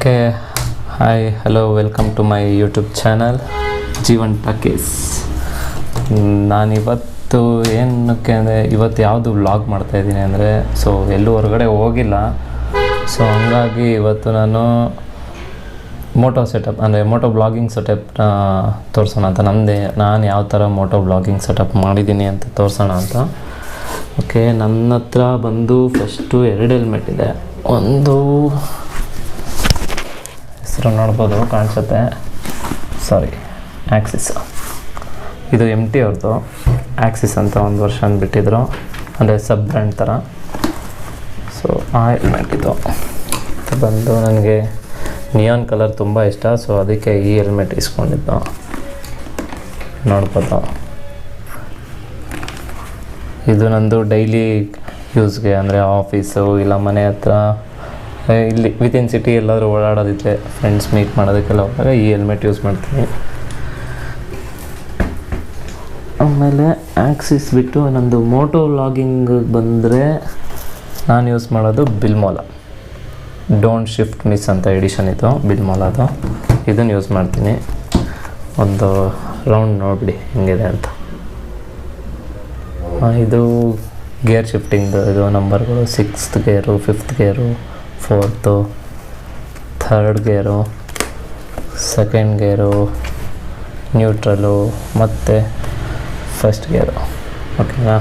Okay, hi, hello, welcome to my YouTube channel Jeevan talkies. ನಾನಿವತ್ತು ಏನಕ್ಕೆ ಅಂದರೆ ಇವತ್ತು ಯಾವುದು ವ್ಲಾಗ್ ಮಾಡ್ತಾಯಿದ್ದೀನಿ ಅಂದರೆ ಎಲ್ಲೂ ಹೊರಗಡೆ ಹೋಗಿಲ್ಲ. ಹಂಗಾಗಿ ಇವತ್ತು ನಾನು ಮೋಟೋ ಸೆಟಪ್ ಅಂದರೆ ಮೋಟೋ ಬ್ಲಾಗಿಂಗ್ ಸೆಟಪ್ನ ತೋರಿಸೋಣ ಅಂತ, ನಾನು ಯಾವ ಥರ ಮೋಟೋ ಬ್ಲಾಗಿಂಗ್ ಸೆಟಪ್ ಮಾಡಿದ್ದೀನಿ ಅಂತ ತೋರಿಸೋಣ ಅಂತ. ಓಕೆ, ನನ್ನ ಹತ್ರ ಬಂದು ಫಸ್ಟು 2 ಹೆಲ್ಮೆಟ್ ಇದೆ. ಒಂದು ಹೆಸರು ನೋಡ್ಬೋದು, ಕಾಣಿಸುತ್ತೆ, ಸಾರಿ, ಆಕ್ಸಿಸ್. ಇದು MT ಅವ್ರದ್ದು ಆಕ್ಸಿಸ್ ಅಂತ 1 ವರ್ಷ ಅಂದ್ಬಿಟ್ಟಿದ್ರು, ಅಂದರೆ ಸಬ್ ಬ್ರ್ಯಾಂಡ್ ಥರ. ಆ ಹೆಲ್ಮೆಟ್ ಇದು ಬಂದು ನನಗೆ ನಿಯಾನ್ ಕಲರ್ ತುಂಬ ಇಷ್ಟ. ಅದಕ್ಕೆ ಈ ಹೆಲ್ಮೆಟ್ ಇಸ್ಕೊಂಡಿದ್ದು ನೋಡ್ಬೋದು. ಇದು ನಂದು ಡೈಲಿ ಯೂಸ್ಗೆ, ಅಂದರೆ ಆಫೀಸು ಇಲ್ಲ ಮನೆ ಹತ್ರ, ಇಲ್ಲಿ ವಿತಿನ್ ಸಿಟಿ ಎಲ್ಲಾದರೂ ಓಡಾಡೋದಿದ್ರೆ, ಫ್ರೆಂಡ್ಸ್ ಮೀಟ್ ಮಾಡೋದಕ್ಕೆಲ್ಲ ಹೋದಾಗ ಈ ಹೆಲ್ಮೆಟ್ ಯೂಸ್ ಮಾಡ್ತೀನಿ. ಆಮೇಲೆ ಆಕ್ಸಿಸ್ ಬಿಟ್ಟು ನಂದು ಮೋಟೋ ವ್ಲಾಗಿಂಗ್ ಬಂದರೆ ನಾನು ಯೂಸ್ ಮಾಡೋದು ಬಿಲ್ಮೋಲ ಡೋಂಟ್ ಶಿಫ್ಟ್ ಮಿಸ್ ಅಂತ ಎಡಿಷನ್ ಇದು ಬಿಲ್ಮೋಲಾದು. ಇದನ್ನು ಯೂಸ್ ಮಾಡ್ತೀನಿ. ಒಂದು ರೌಂಡ್ ನೋಡಿಬಿಡಿ ಹೆಂಗಿದೆ ಅಂತ. ಇದು ಗೇರ್ ಶಿಫ್ಟಿಂಗ್ದು ಇದು ನಂಬರ್ಗಳು 6th ಗೇರು, 5th ಗೇರು, 4th, 3rd ಗೇರು, 2nd ಗೇರು, ನ್ಯೂಟ್ರಲು ಮತ್ತು 1st ಗೇರು. ಓಕೆನಾ?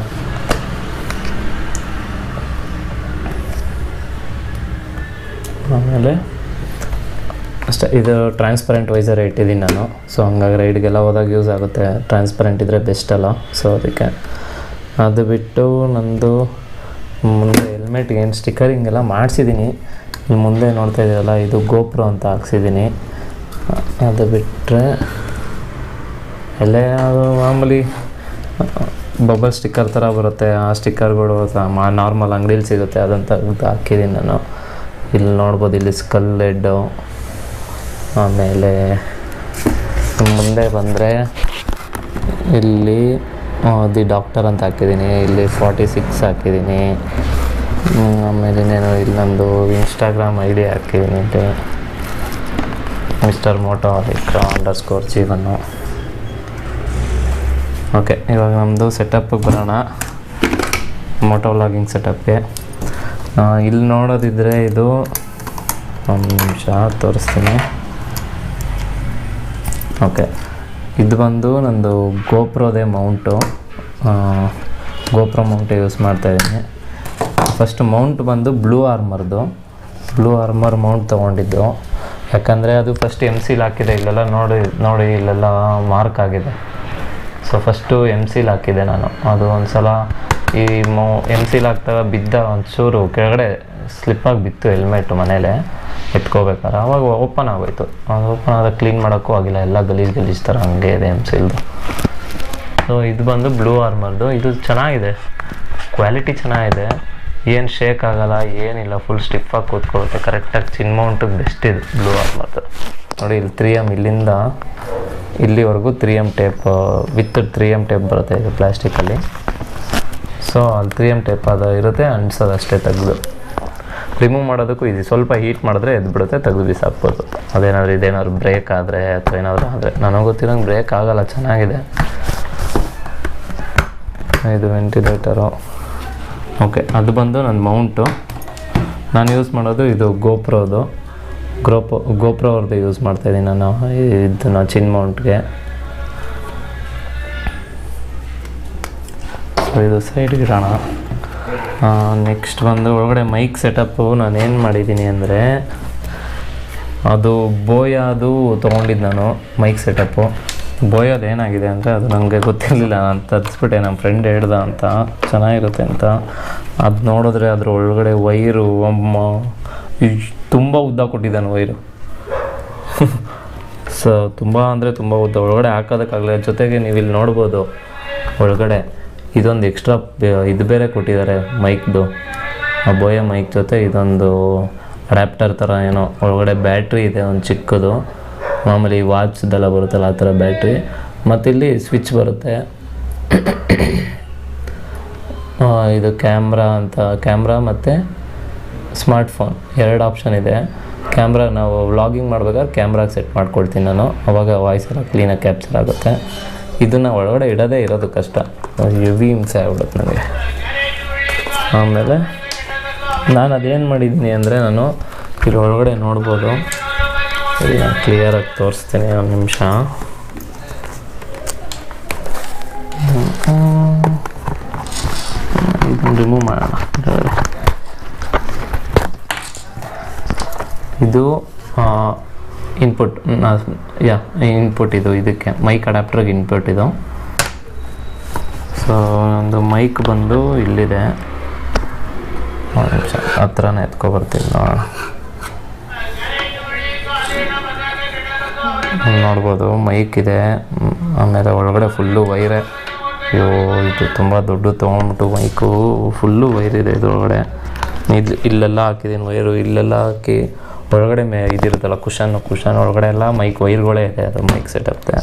ಆಮೇಲೆ ಅಷ್ಟೇ. ಇದು ಟ್ರಾನ್ಸ್ಪರೆಂಟ್ ವೈಸರ್ ಇಟ್ಟಿದ್ದೀನಿ ನಾನು. ಹಂಗಾಗಿ ರೈಡ್ಗೆಲ್ಲ ಹೋದಾಗ ಯೂಸ್ ಆಗುತ್ತೆ. ಟ್ರಾನ್ಸ್ಪರೆಂಟ್ ಇದ್ದರೆ ಬೆಸ್ಟ್ ಅಲ್ಲ. ಅದಕ್ಕೆ ಅದು ಬಿಟ್ಟು ನಂದು ಮುಂದೆ ಹೆಲ್ಮೆಟ್ ಏನು ಸ್ಟಿಕ್ಕರಿಂಗ್ ಎಲ್ಲ ಮಾಡಿಸಿದ್ದೀನಿ. ಇಲ್ಲಿ ಮುಂದೆ ನೋಡ್ತಾ ಇದ್ದೀರಲ್ಲ, ಇದು ಗೋಪ್ರೋ ಅಂತ ಹಾಕ್ಸಿದ್ದೀನಿ. ಅದು ಬಿಟ್ಟರೆ ಎಲ್ಲೇ ಅದು ಮಾಮೂಲಿ ಬಬಲ್ ಸ್ಟಿಕ್ಕರ್ ಥರ ಬರುತ್ತೆ, ಆ ಸ್ಟಿಕ್ಕರ್ಗಳು ನಾರ್ಮಲ್ ಅಂಗಡೀಲಿ ಸಿಗುತ್ತೆ, ಅದಂತ ಹಾಕಿದ್ದೀನಿ ನಾನು. ಇಲ್ಲಿ ನೋಡ್ಬೋದು, ಇಲ್ಲಿ ಸ್ಕಲ್ ಹೆಡ್ಡು. ಆಮೇಲೆ ಮುಂದೆ ಬಂದರೆ ಇಲ್ಲಿ ದಿ ಡಾಕ್ಟರ್ ಅಂತ ಹಾಕಿದ್ದೀನಿ. ಇಲ್ಲಿ 46 ಹಾಕಿದ್ದೀನಿ. ಆಮೇಲೆ ಇನ್ನೇನು ಇಲ್ಲಿ ನಂದು ಇನ್ಸ್ಟಾಗ್ರಾಮ್ ID ಹಾಕಿದ್ದೀನಿ, ಇಲ್ಲಿ ಮಿಸ್ಟರ್ ಮೋಟೋ _ ಜೀವನು. ಓಕೆ, ಇವಾಗ ನಮ್ಮದು ಸೆಟಪ್ಪಿಗೆ ಬರೋಣ, ಮೋಟೋ ವ್ಲಾಗಿಂಗ್ ಸೆಟಪ್ಗೆ. ಇಲ್ಲಿ ನೋಡೋದಿದ್ದರೆ ಇದು ಒಂದು ನಿಮಿಷ ತೋರಿಸ್ತೀನಿ. ಓಕೆ, ಇದು ಬಂದು ನಂದು ಗೋಪ್ರೋದೇ ಮೌಂಟು, ಗೋಪ್ರೋ ಮೌಂಟೇ ಯೂಸ್ ಮಾಡ್ತಾಯಿದ್ದೀನಿ. ಫಸ್ಟ್ ಮೌಂಟ್ ಬಂದು ಬ್ಲೂ ಆರ್ಮರ್ ಮೌಂಟ್ ತೊಗೊಂಡಿದ್ದು. ಯಾಕಂದರೆ ಅದು ಫಸ್ಟ್ MCL ಹಾಕಿದೆ. ಇಲ್ಲೆಲ್ಲ ನೋಡಿ ಇಲ್ಲೆಲ್ಲ ಮಾರ್ಕ್ ಆಗಿದೆ. ಫಸ್ಟು MCL ಹಾಕಿದೆ ನಾನು. ಅದು ಒಂದು ಸಲ ಈ MCL ಹಾಕ್ದಾಗ ಬಿದ್ದ, ಒಂಚೂರು ಕೆಳಗಡೆ ಸ್ಲಿಪ್ಪಾಗಿ ಬಿತ್ತು ಹೆಲ್ಮೆಟು ಮನೇಲೆ ಎತ್ಕೋಬೇಕಾರೆ. ಆವಾಗ ಓಪನ್ ಆಗೋಯ್ತು. ಅದು ಓಪನ್ ಆದಾಗ ಕ್ಲೀನ್ ಮಾಡೋಕ್ಕೂ ಆಗಿಲ್ಲ, ಎಲ್ಲ ಗಲೀಜು ಥರ ಹಂಗೆ ಇದೆ MCLದು. ಇದು ಬಂದು ಬ್ಲೂ ಆರ್ಮರ್ದು. ಇದು ಚೆನ್ನಾಗಿದೆ, ಕ್ವಾಲಿಟಿ ಚೆನ್ನಾಗಿದೆ, ಏನು ಶೇಕ್ ಆಗೋಲ್ಲ, ಏನಿಲ್ಲ, ಫುಲ್ ಸ್ಟಿಫಾಗಿ ಕೂತ್ಕೊಳ್ಳುತ್ತೆ ಕರೆಕ್ಟಾಗಿ. ಚಿನ್ ಮೌಂಟಿಗೆ ಬೆಸ್ಟ್ ಇದು ಬ್ಲೂ ಆರ್ಮರ್ದು. ನೋಡಿ, ಇಲ್ಲಿ 3M ಇಲ್ಲಿಂದ ಇಲ್ಲಿವರೆಗೂ 3M tape with 3M tape ಬರುತ್ತೆ ಇದು ಪ್ಲ್ಯಾಸ್ಟಿಕಲ್ಲಿ. ಅಲ್ಲಿ 3M ಟೇಪ್ ಅದು ಇರುತ್ತೆ, ಅಂಟಿಸೋದು ಅಷ್ಟೇ. ತೆಗೆದು ರಿಮೂವ್ ಮಾಡೋದಕ್ಕೂ ಈಸಿ. ಸ್ವಲ್ಪ ಹೀಟ್ ಮಾಡಿದ್ರೆ ಎದ್ಬಿಡುತ್ತೆ, ತೆಗೆದು ಬಿಸಾಕ್ಬೋದು. ಇದೇನಾದ್ರು ಬ್ರೇಕ್ ಆದರೆ ಅಥವಾ ಏನಾದರೂ ಆದರೆ. ನನಗೆ ಗೊತ್ತಿರೋಂಗೆ ಬ್ರೇಕ್ ಆಗೋಲ್ಲ, ಚೆನ್ನಾಗಿದೆ. ಇದು ವೆಂಟಿಲೇಟರು. ಓಕೆ, ಅದು ಬಂದು ನನ್ನ ಮೌಂಟು. ನಾನು ಯೂಸ್ ಮಾಡೋದು ಇದು ಗೋಪ್ರೋ ಅವ್ರದ್ದು ಯೂಸ್ ಮಾಡ್ತಾಯಿದ್ದೀನಿ ನಾನು ಇದನ್ನು ಚಿನ್ ಮೌಂಟ್ಗೆ. ಇದು ಸೈಡ್ಗೆ ಇಡೋಣ. ನೆಕ್ಸ್ಟ್ ಬಂದು ಒಳಗಡೆ ಮೈಕ್ ಸೆಟಪ್ಪು ನಾನೇನು ಮಾಡಿದ್ದೀನಿ ಅಂದರೆ, ಅದು ಬೋಯಾದು ತೊಗೊಂಡಿದ್ದು ನಾನು ಮೈಕ್ ಸೆಟಪ್ಪು. ಬೋಯಾದು ಏನಾಗಿದೆ ಅಂದರೆ, ಅದು ನನಗೆ ಗೊತ್ತಿರಲಿಲ್ಲ, ನಾನು ತರಿಸ್ಬಿಟ್ಟೆ. ನಮ್ಮ ಫ್ರೆಂಡ್ ಹೇಳ್ದ ಅಂತ, ಚೆನ್ನಾಗಿರುತ್ತೆ ಅಂತ. ಅದು ನೋಡಿದ್ರೆ ಅದ್ರ ಒಳಗಡೆ ವೈರು ತುಂಬ ಉದ್ದ ಕೊಟ್ಟಿದ್ದಾನೆ ವೈರು. ತುಂಬ ಅಂದರೆ ತುಂಬ ಉದ್ದ, ಒಳಗಡೆ ಹಾಕೋದಕ್ಕಾಗಲ್ಲ. ಜೊತೆಗೆ ನೀವು ಇಲ್ಲಿ ನೋಡ್ಬೋದು, ಒಳಗಡೆ ಇದೊಂದು ಎಕ್ಸ್ಟ್ರಾ ಇದು ಬೇರೆ ಕೊಟ್ಟಿದ್ದಾರೆ ಮೈಕ್ದು. ಆ ಬೋಯ ಮೈಕ್ ಜೊತೆ ಇದೊಂದು ಅಡ್ಯಾಪ್ಟರ್ ಥರ ಏನೋ, ಒಳಗಡೆ ಬ್ಯಾಟ್ರಿ ಇದೆ ಒಂದು ಚಿಕ್ಕದು, ಮಾಮೂಲಿ ವಾಚ್ದೆಲ್ಲ ಬರುತ್ತಲ್ಲ ಆ ಥರ ಬ್ಯಾಟ್ರಿ. ಮತ್ತಿಲ್ಲಿ ಸ್ವಿಚ್ ಬರುತ್ತೆ. ಇದು ಕ್ಯಾಮ್ರಾ ಮತ್ತು ಸ್ಮಾರ್ಟ್ಫೋನ್ 2 ಆಪ್ಷನ್ ಇದೆ. ಕ್ಯಾಮ್ರಾ ನಾವು ವ್ಲಾಗಿಂಗ್ ಮಾಡ್ಬೇಕಾದ್ರೆ ಕ್ಯಾಮ್ರಾಗೆ ಸೆಟ್ ಮಾಡ್ಕೊಳ್ತೀನಿ ನಾನು, ಅವಾಗ ವಾಯ್ಸ್ ಎಲ್ಲ ಕ್ಲೀನಾಗಿ ಕ್ಯಾಪ್ಚರ್ ಆಗುತ್ತೆ. ಇದನ್ನು ಒಳಗಡೆ ಇಡೋದೇ ಇರೋದು ಕಷ್ಟ, ಹೆವಿ ಹಿಂಸೆ ಆಗ್ಬಿಡುತ್ತೆ ನನಗೆ. ಆಮೇಲೆ ನಾನು ಅದೇನು ಮಾಡಿದ್ದೀನಿ ಅಂದರೆ, ನಾನು ಇಲ್ಲಿ ಒಳಗಡೆ ನೋಡ್ಬೋದು, ಇಲ್ಲಿ ನಾನು ಕ್ಲಿಯರಾಗಿ ತೋರಿಸ್ತೀನಿ, ಒಂದು ನಿಮಿಷ. ಇದನ್ನು ರಿಮೂವ್ ಮಾಡೋಣ. ಇದು ಇನ್ಪುಟ್ ಇನ್ಪುಟ್, ಇದು ಇದಕ್ಕೆ ಮೈಕ್ ಅಡಾಪ್ಟರ್ಗೆ ಇನ್ಪುಟ್ ಇದು. ಸೊ ಒಂದು ಮೈಕ್ ಬಂದು ಇಲ್ಲಿದೆ, ಒಂದು ನಿಮಿಷ ಹತ್ರನೇ ಎತ್ಕೊಬರ್ತೀನಿ ನೋಡೋಣ. ನೋಡ್ಬೋದು ಮೈಕ್ ಇದೆ, ಆಮೇಲೆ ಒಳಗಡೆ ಫುಲ್ಲು ವೈರೇ. ಅಯ್ಯೋ ಇದು ತುಂಬ ದೊಡ್ಡ ತೊಗೊಂಡ್ಬಿಟ್ಟು ಮೈಕು ಫುಲ್ಲು ವೈರಿದೆ ಇದ್ರೊಳಗಡೆ. ಇಲ್ಲೆಲ್ಲ ಹಾಕಿದ್ದೀನಿ ವೈರು, ಇಲ್ಲೆಲ್ಲ ಹಾಕಿ ಒಳಗಡೆ ಇದಿರುತ್ತಲ್ಲ ಕುಷನ್ ಒಳಗಡೆ ಎಲ್ಲ ಮೈಕ್ ವೈರ್ಗಳೇ ಇದೆ, ಅದು ಮೈಕ್ ಸೆಟಪ್ಗೆ.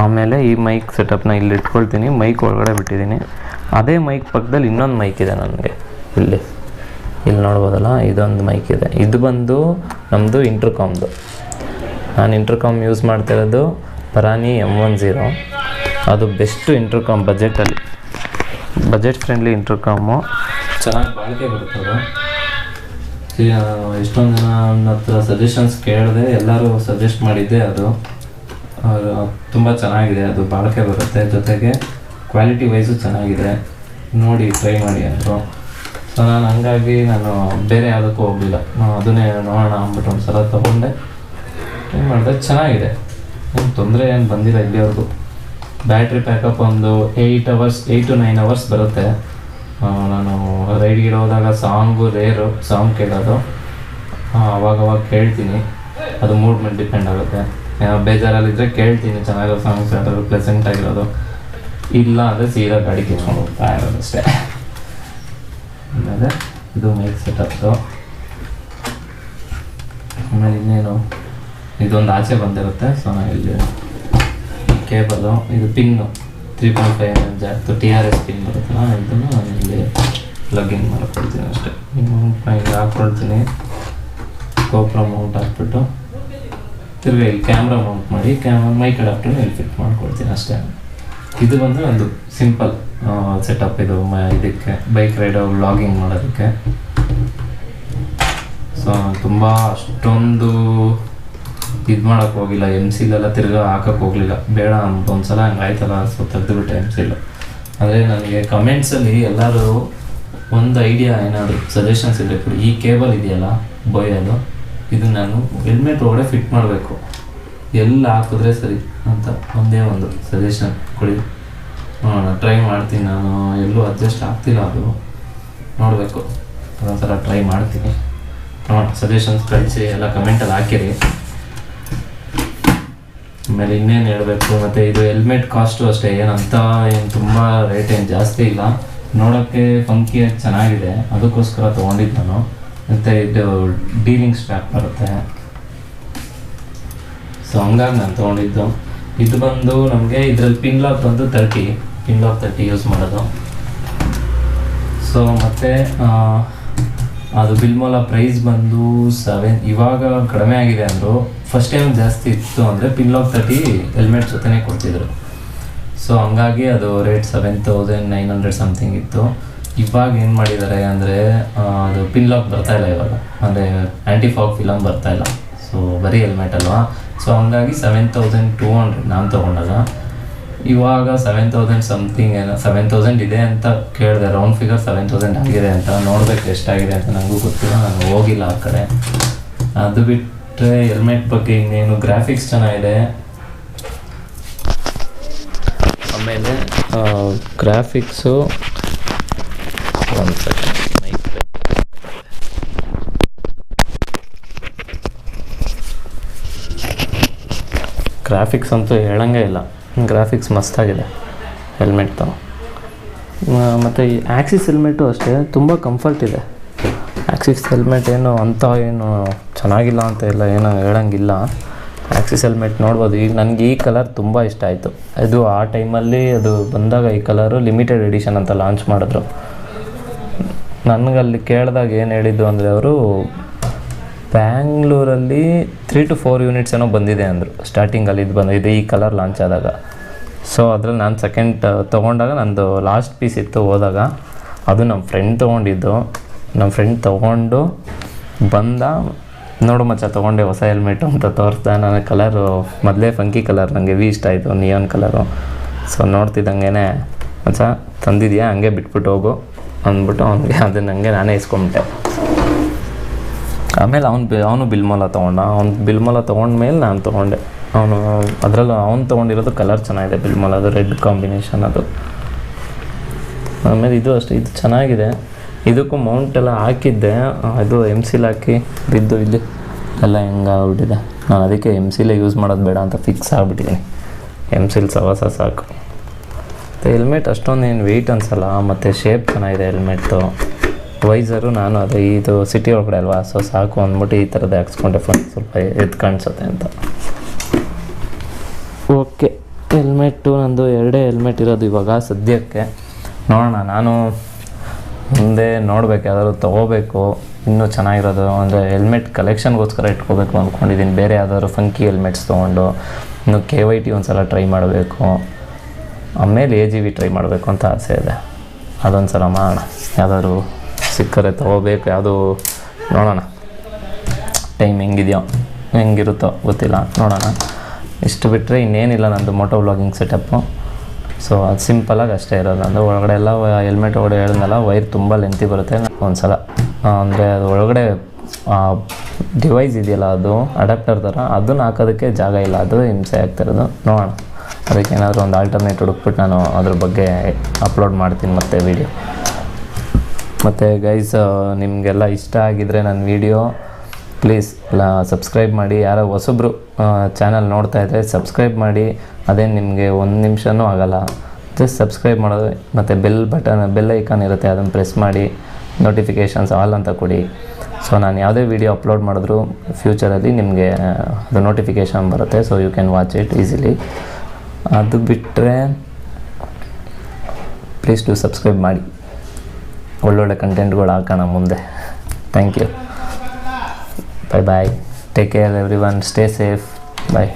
ಆಮೇಲೆ ಈ ಮೈಕ್ ಸೆಟಪ್ನ ಇಲ್ಲಿ ಇಟ್ಕೊಳ್ತೀನಿ, ಮೈಕ್ ಒಳಗಡೆ ಬಿಟ್ಟಿದ್ದೀನಿ. ಅದೇ ಮೈಕ್ ಪಕ್ಕದಲ್ಲಿ ಇನ್ನೊಂದು ಮೈಕ್ ಇದೆ ನನಗೆ, ಇಲ್ಲಿ ನೋಡ್ಬೋದಲ್ಲ, ಇದೊಂದು ಮೈಕ್ ಇದೆ. ಇದು ಬಂದು ನಮ್ಮದು ಇಂಟರ್ಕಾಮ್ದು. ನಾನು ಇಂಟರ್ಕಾಮ್ ಯೂಸ್ ಮಾಡ್ತಿರೋದು ಪರಾನಿ M10. ಅದು ಬೆಸ್ಟು ಇಂಟರ್ಕಾಮ್ ಬಜೆಟಲ್ಲಿ, ಬಜೆಟ್ ಫ್ರೆಂಡ್ಲಿ ಇಂಟರ್ಕಾಮು, ಚೆನ್ನಾಗಿ ಬಾಳಿಕೆ ಬರ್ತದೆ. ಎಷ್ಟೊಂದು ಜನ ನನ್ನ ಹತ್ರ ಸಜೆಷನ್ಸ್ ಕೇಳಿದೆ, ಎಲ್ಲರೂ ಸಜೆಸ್ಟ್ ಮಾಡಿದ್ದೆ ಅದು. ತುಂಬ ಚೆನ್ನಾಗಿದೆ, ಅದು ಬಾಳಿಕೆ ಬರುತ್ತೆ, ಜೊತೆಗೆ ಕ್ವಾಲಿಟಿ ವೈಸು ಚೆನ್ನಾಗಿದೆ, ನೋಡಿ ಟ್ರೈ ಮಾಡಿ ಅಂದರು. ಸೊ ನಾನು ಹಂಗಾಗಿ ನಾನು ಬೇರೆ ಯಾವುದಕ್ಕೂ ಹೋಗಲಿಲ್ಲ, ಅದನ್ನೇ ನೋಡೋಣ ಅಂದ್ಬಿಟ್ಟು ಒಂದು ಸಲ ತೊಗೊಂಡೆ. ಏನು ಮಾಡಿದೆ, ಚೆನ್ನಾಗಿದೆ, ಏನು ತೊಂದರೆ ಏನು ಬಂದಿಲ್ಲ ಇಲ್ಲಿವರೆಗೂ. ಬ್ಯಾಟ್ರಿ ಪ್ಯಾಕಪ್ ಒಂದು 8 to 9 hours ಬರುತ್ತೆ. ನಾನು ರೈಡ್ಗೆ ಹೋದಾಗ ಸಾಂಗ್ ಕೇಳೋದು, ಅವಾಗವಾಗ ಕೇಳ್ತೀನಿ, ಅದು ಮೂಡ್ ಮೇಲೆ ಡಿಪೆಂಡ್ ಆಗುತ್ತೆ. ಬೇಜಾರಲ್ಲಿದ್ದರೆ ಕೇಳ್ತೀನಿ ಚೆನ್ನಾಗಿರೋ ಸಾಂಗ್ಸ್, ಯಾವ್ದಾದ್ರು ಪ್ಲೆಸೆಂಟ್ ಆಗಿರೋದು, ಇಲ್ಲ ಅಂದರೆ ಸೀದಾ ಗಾಡಿ ಕಿತ್ಕೊಂಡು ಹೋಗ್ತಾ ಇರೋದು ಅಷ್ಟೇ. ಆಮೇಲೆ ಇದು ಮೈಕ್ ಸೆಟಪ್ದು. ಆಮೇಲೆ ಇನ್ನೇನು, ಇದೊಂದು ಆಚೆ ಬಂದಿರುತ್ತೆ. ಸೊ ನಾನು ಇಲ್ಲಿ ಕೇಬಲು, ಇದು ಪಿನ್ನು 3.5 mm ಜಾಕ್ದು TRS ಪಿನ್ ಬರುತ್ತಲ್ಲ, ಇದನ್ನು ನಾನು ಇಲ್ಲಿ ಪ್ಲಗಿನ್ ಮಾಡ್ಕೊಳ್ತೀನಿ ಅಷ್ಟೇ. ಇಲ್ಲಿ ಹಾಕ್ಕೊಳ್ತೀನಿ, ಗೋಪ್ರೋ ಮೌಂಟ್ ಹಾಕ್ಬಿಟ್ಟು ತಿರ್ಗಿ ಇಲ್ಲಿ ಕ್ಯಾಮ್ರಾ ಮೌಂಟ್ ಮಾಡಿ ಮೈಕ್ ಅಡಾಪ್ಟರ್ನ ಇಲ್ಲಿ ಫಿಟ್ ಮಾಡ್ಕೊಳ್ತೀನಿ ಅಷ್ಟೇ. ಇದು ಬಂದು ಒಂದು ಸಿಂಪಲ್ ಸೆಟಪ್, ಇದು ಇದಕ್ಕೆ ಬೈಕ್ ರೈಡ್ ವ್ಲಾಗಿಂಗ್ ಮಾಡೋದಕ್ಕೆ. ಸೊ ತುಂಬ ಅಷ್ಟೊಂದು ಇದು ಮಾಡೋಕ್ಕೆ ಹೋಗಿಲ್ಲ, MC-ಲೆಲ್ಲ ತಿರ್ಗಾ ಹಾಕೋಕ್ಕೆ ಹೋಗಲಿಲ್ಲ, ಬೇಡ ಅಂತ ಒಂದ್ಸಲ ಹಂಗೆ ಆಯ್ತಲ್ಲ, ಸೊ ತೆಗೆದುಬಿಟ್ಟೆ MC-ಲು. ಆದರೆ ನನಗೆ ಕಮೆಂಟ್ಸಲ್ಲಿ ಎಲ್ಲರೂ ಒಂದು ಐಡಿಯಾ ಏನಾದರೂ ಸಜೆಷನ್ಸ್ ಇರಬೇಕು ಕೊಡಿ. ಈ ಕೇಬಲ್ ಇದೆಯಲ್ಲ ಬೋಯದು, ಇದು ನಾನು ಹೆಲ್ಮೆಟ್ ಒಳಗಡೆ ಫಿಟ್ ಮಾಡಬೇಕು, ಎಲ್ಲ ಹಾಕಿದ್ರೆ ಸರಿ ಅಂತ ಒಂದೇ ಒಂದು ಸಜೆಷನ್ ಕೊಡಿ. ಟ್ರೈ ಮಾಡ್ತೀನಿ, ನಾನು ಎಲ್ಲೂ ಅಡ್ಜಸ್ಟ್ ಆಗ್ತಿಲ್ಲ, ಅದು ನೋಡಬೇಕು, ಅದೊಂಥರ ಟ್ರೈ ಮಾಡ್ತೀನಿ. ಸಜೆಷನ್ಸ್ ಕಳಿಸಿ, ಎಲ್ಲ ಕಮೆಂಟಲ್ಲಿ ಹಾಕಿರಿ. ಆಮೇಲೆ ಇನ್ನೇನು ಹೇಳಬೇಕು, ಮತ್ತು ಇದು ಹೆಲ್ಮೆಟ್ ಕಾಸ್ಟು ಅಷ್ಟೇ, ಏನು ತುಂಬ ರೇಟ್ ಏನು ಜಾಸ್ತಿ ಇಲ್ಲ, ನೋಡೋಕ್ಕೆ ಫಂಕಿಯಾಗಿ ಚೆನ್ನಾಗಿದೆ, ಅದಕ್ಕೋಸ್ಕರ ತೊಗೊಂಡಿದ್ದು ನಾನು. ಮತ್ತು ಇದು ಡೀಲಿಂಗ್ ಸ್ಟ್ರ್ಯಾಪ್ ಬರುತ್ತೆ, ಸೊ ಹಂಗಾಗಿ ನಾನು ತೊಗೊಂಡಿದ್ದು. ಇದು ಬಂದು ನಮಗೆ ಇದರಲ್ಲಿ ಪಿನ್ ಲಾಕ್ ಬಂದು 30 ಯೂಸ್ ಮಾಡೋದು. ಸೊ ಮತ್ತು ಅದು ಬಿಲ್ಮೋಲಾ ಪ್ರೈಸ್ ಬಂದು 7, ಇವಾಗ ಕಡಿಮೆ ಆಗಿದೆ ಅಂದರು. ಫಸ್ಟ್ ಟೈಮ್ ಜಾಸ್ತಿ ಇತ್ತು ಅಂದರೆ ಪಿನ್ ಲಾಕ್ 30 ಹೆಲ್ಮೆಟ್ ಜೊತೆನೇ ಕೊಡ್ತಿದ್ರು. ಸೊ ಹಂಗಾಗಿ ಅದು ರೇಟ್ 7,900 ಸಮಥಿಂಗ್ ಇತ್ತು. ಇವಾಗ ಏನು ಮಾಡಿದ್ದಾರೆ ಅಂದರೆ ಅದು ಪಿನ್ ಲಾಕ್ ಬರ್ತಾಯಿಲ್ಲ ಇವಾಗ, ಅಂದರೆ ಆ್ಯಂಟಿ ಫಾಗ್ ಫಿಲಮ್ ಬರ್ತಾಯಿಲ್ಲ, ಸೊ ಬರೀ ಹೆಲ್ಮೆಟ್ ಅಲ್ವಾ. ಸೊ ಹಂಗಾಗಿ 7,200 ನಾನು ತೊಗೊಂಡಾಗ. ಇವಾಗ 7,000 ಸಮಥಿಂಗ್, 7,000 ಇದೆ ಅಂತ ಕೇಳಿದೆ, ರೌಂಡ್ ಫಿಗರ್ 7,000 ಆಗಿದೆ ಅಂತ. ನೋಡಬೇಕು ಎಷ್ಟಾಗಿದೆ ಅಂತ, ನನಗೂ ಗೊತ್ತಿಲ್ಲ, ನಾನು ಹೋಗಿಲ್ಲ ಆ ಕಡೆ. ಅದು ಬಿಟ್ಟರೆ ಹೆಲ್ಮೆಟ್ ಬಗ್ಗೆ ಇನ್ನೇನು, ಗ್ರಾಫಿಕ್ಸ್ ಚೆನ್ನಾಗಿದೆ. ಆಮೇಲೆ ಗ್ರಾಫಿಕ್ಸು ಒಂದು ಸೆಕೆಂಡ್, ಗ್ರಾಫಿಕ್ಸ್ ಅಂತೂ ಹೇಳಂಗೆ ಇಲ್ಲ, ಗ್ರಾಫಿಕ್ಸ್ ಮಸ್ತಾಗಿದೆ ಹೆಲ್ಮೆಟ್ದು. ಮತ್ತು ಈ ಆ್ಯಕ್ಸಿಸ್ ಹೆಲ್ಮೆಟು ಅಷ್ಟೇ, ತುಂಬ ಕಂಫರ್ಟ್ ಇದೆ. ಆ್ಯಕ್ಸಿಸ್ ಹೆಲ್ಮೆಟ್ ಏನು ಚೆನ್ನಾಗಿಲ್ಲ ಅಂತ ಇಲ್ಲ, ಏನೋ ಹೇಳಂಗಿಲ್ಲ. ಆ್ಯಕ್ಸಿಸ್ ಹೆಲ್ಮೆಟ್ ನೋಡ್ಬೋದು. ಈಗ ನನಗೆ ಈ ಕಲರ್ ತುಂಬ ಇಷ್ಟ ಆಯಿತು. ಇದು ಆ ಟೈಮಲ್ಲಿ ಅದು ಬಂದಾಗ ಈ ಕಲರು ಲಿಮಿಟೆಡ್ ಎಡಿಷನ್ ಅಂತ ಲಾಂಚ್ ಮಾಡಿದ್ರು. ನನಗಲ್ಲಿ ಕೇಳಿದಾಗ ಏನು ಹೇಳಿದ್ದು ಅಂದರೆ ಅವರು ಬ್ಯಾಂಗ್ಳೂರಲ್ಲಿ 3 to 4 ಯೂನಿಟ್ಸ್ ಏನೋ ಬಂದಿದೆ ಅಂದರು ಸ್ಟಾರ್ಟಿಂಗಲ್ಲಿ. ಇದು ಬಂದಿದೆ ಈ ಕಲರ್ ಲಾಂಚ್ ಆದಾಗ. ಸೊ ಅದ್ರಲ್ಲಿ ನಾನು ಸೆಕೆಂಡ್ ತೊಗೊಂಡಾಗ ನಂದು ಲಾಸ್ಟ್ ಪೀಸ್ ಇತ್ತು ಹೋದಾಗ. ಅದು ನಮ್ಮ ಫ್ರೆಂಡ್ ತೊಗೊಂಡಿದ್ದು. ನಮ್ಮ ಫ್ರೆಂಡ್ ತೊಗೊಂಡು ಬಂದ, ನೋಡು ಮಚ್ಚ ತೊಗೊಂಡೆ ಹೊಸ ಹೆಲ್ಮೆಟು ಅಂತ ತೋರಿಸ್ದ. ನನಗೆ ಕಲರು ಮೊದಲೇ ಫಂಕಿ ಕಲರ್, ನನಗೆ ಇಷ್ಟ ಆಯಿತು, ನಿಯಾನ್ ಕಲರು. ಸೊ ನೋಡ್ತಿದ್ದಂಗೆ ಮಚ್ಚ ತಂದಿದ್ಯಾ, ಹಂಗೆ ಬಿಟ್ಬಿಟ್ಟು ಹೋಗು ಅಂದ್ಬಿಟ್ಟು ಅವ್ನಿಗೆ ಅದನ್ನು ಹಂಗೆ ನಾನೇ ಇಸ್ಕೊಂಬಿಟ್ಟೆ. ಆಮೇಲೆ ಅವನು ಬಿಲ್ಮೋಲ ತೊಗೊಂಡ. ಬಿಲ್ಮೋಲ ತೊಗೊಂಡ್ಮೇಲೆ ನಾನು ತೊಗೊಂಡೆ. ಅದರಲ್ಲೂ ಅವ್ನು ತೊಗೊಂಡಿರೋದು ಕಲರ್ ಚೆನ್ನಾಗಿದೆ, ಬಿಲ್ಮೋಲದು ರೆಡ್ ಕಾಂಬಿನೇಷನ್ ಅದು. ಆಮೇಲೆ ಇದು ಅಷ್ಟೇ, ಇದು ಚೆನ್ನಾಗಿದೆ. ಇದಕ್ಕೂ ಮೌಂಟೆಲ್ಲ ಹಾಕಿದ್ದೆ, ಇದು MC ಹಾಕಿ ಬಿದ್ದು ಇಲ್ಲಿ ಎಲ್ಲ ಹೆಂಗಾಗ್ಬಿಟ್ಟಿದೆ. ನಾನು ಅದಕ್ಕೆ MC ಯೂಸ್ ಮಾಡೋದು ಬೇಡ ಅಂತ ಫಿಕ್ಸ್ ಆಗಿಬಿಟ್ಟಿದ್ದೀನಿ. MC ಸವಾಸ ಸಾಕು. ಮತ್ತು ಹೆಲ್ಮೆಟ್ ಅಷ್ಟೊಂದೇನು ವೆಯ್ಟ್ ಅನಿಸಲ್ಲ, ಮತ್ತು ಶೇಪ್ ಚೆನ್ನಾಗಿದೆ ಹೆಲ್ಮೆಟ್ಟು. ವೈಸರು ನಾನು ಅದೇ ಇದು ಸಿಟಿ ಒಳಗಡೆ ಅಲ್ವಾ, ಸೊ ಸಾಕು ಅಂದ್ಬಿಟ್ಟು ಈ ಥರದ್ದು ಹಾಕ್ಸ್ಕೊಂಡೆ, ಫ್ರಂಟ್ ಸ್ವಲ್ಪ ಎದ್ದು ಕಾಣಿಸುತ್ತೆ ಅಂತ. ಓಕೆ, ಹೆಲ್ಮೆಟ್ಟು ನಂದು 2 ಹೆಲ್ಮೆಟ್ ಇರೋದು ಇವಾಗ ಸದ್ಯಕ್ಕೆ. ನೋಡೋಣ, ನಾನು ಮುಂದೆ ನೋಡ್ಬೇಕು, ಯಾವ್ದಾದ್ರು ತೊಗೋಬೇಕು ಇನ್ನೂ ಚೆನ್ನಾಗಿರೋದು. ಅಂದರೆ ಹೆಲ್ಮೆಟ್ ಕಲೆಕ್ಷನ್ಗೋಸ್ಕರ ಇಟ್ಕೋಬೇಕು ಅಂದ್ಕೊಂಡಿದ್ದೀನಿ. ಬೇರೆ ಯಾವ್ದಾದ್ರು ಫಂಕಿ ಹೆಲ್ಮೆಟ್ಸ್ ತೊಗೊಂಡು ಇನ್ನು KYT ಒಂದು ಸಲ ಟ್ರೈ ಮಾಡಬೇಕು, ಆಮೇಲೆ AGV ಟ್ರೈ ಮಾಡಬೇಕು ಅಂತ ಆಸೆ ಇದೆ. ಅದೊಂದು ಸಲ ಮಾಡೋಣ, ಯಾವ್ದಾದ್ರು ಸಿಕ್ಕರೆ ತೊಗೋಬೇಕು. ಯಾವುದು ನೋಡೋಣ, ಟೈಮ್ ಹೆಂಗಿರುತ್ತೋ ಗೊತ್ತಿಲ್ಲ, ನೋಡೋಣ. ಇಷ್ಟು ಬಿಟ್ಟರೆ ಇನ್ನೇನಿಲ್ಲ ನಂದು ಮೋಟೋ ವ್ಲಾಗಿಂಗ್ ಸೆಟಪ್ಪು. ಸೊ ಅದು ಸಿಂಪಲಾಗಿ ಅಷ್ಟೇ ಇರೋದು ನಂದು. ಒಳಗಡೆ ಎಲ್ಲ ಹೆಲ್ಮೆಟ್ ಒಳಗಡೆ ಹೇಳಿದ್ನಲ್ಲ, ವೈರ್ ತುಂಬ ಲೆಂತಿ ಬರುತ್ತೆ. ಒಂದು ಸಲ ಅಂದರೆ ಅದು ಒಳಗಡೆ ಡಿವೈಸ್ ಇದೆಯಲ್ಲ, ಅದು ಅಡಾಪ್ಟರ್ ಥರ, ಅದನ್ನು ಹಾಕೋದಕ್ಕೆ ಜಾಗ ಇಲ್ಲ, ಅದು ಹಿಂಸೆ ಆಗ್ತಿರೋದು. ನೋಡೋಣ, ಅದಕ್ಕೆ ಏನಾದರೂ ಒಂದು ಆಲ್ಟರ್ನೇಟ್ ಹುಡುಕ್ಬಿಟ್ಟು ನಾನು ಅದ್ರ ಬಗ್ಗೆ ಅಪ್ಲೋಡ್ ಮಾಡ್ತೀನಿ ಮತ್ತೆ ವೀಡಿಯೋ. ಮತ್ತು ಗೈಸ್, ನಿಮಗೆಲ್ಲ ಇಷ್ಟ ಆಗಿದ್ದರೆ ನನ್ನ ವೀಡಿಯೋ ಪ್ಲೀಸ್ ಸಬ್ಸ್ಕ್ರೈಬ್ ಮಾಡಿ. ಯಾರೋ ಹೊಸಬ್ರು ಚಾನಲ್ ನೋಡ್ತಾ ಇದ್ದರೆ ಸಬ್ಸ್ಕ್ರೈಬ್ ಮಾಡಿ. ಅದೇನು ನಿಮಗೆ 1 ನಿಮಿಷನೂ ಆಗೋಲ್ಲ, ಜಸ್ಟ್ ಸಬ್ಸ್ಕ್ರೈಬ್ ಮಾಡೋದು. ಮತ್ತು ಬೆಲ್ ಐಕಾನ್ ಇರುತ್ತೆ, ಅದನ್ನು ಪ್ರೆಸ್ ಮಾಡಿ ನೋಟಿಫಿಕೇಷನ್ಸ್ ಆಲ್ ಅಂತ ಕೊಡಿ. ಸೊ ನಾನು ಯಾವುದೇ ವೀಡಿಯೋ ಅಪ್ಲೋಡ್ ಮಾಡಿದ್ರು ಫ್ಯೂಚರಲ್ಲಿ ನಿಮಗೆ ಅದು ನೋಟಿಫಿಕೇಷನ್ ಬರುತ್ತೆ. So you can watch it easily. ಅದು ಬಿಟ್ಟರೆ ಪ್ಲೀಸ್ ಟು ಸಬ್ಸ್ಕ್ರೈಬ್ ಮಾಡಿ, ಒಳ್ಳೊಳ್ಳೆ ಕಂಟೆಂಟ್ಗಳು ಹಾಕೋಣ ಮುಂದೆ. Thank you. Bye bye. Take care everyone. Stay safe. Bye.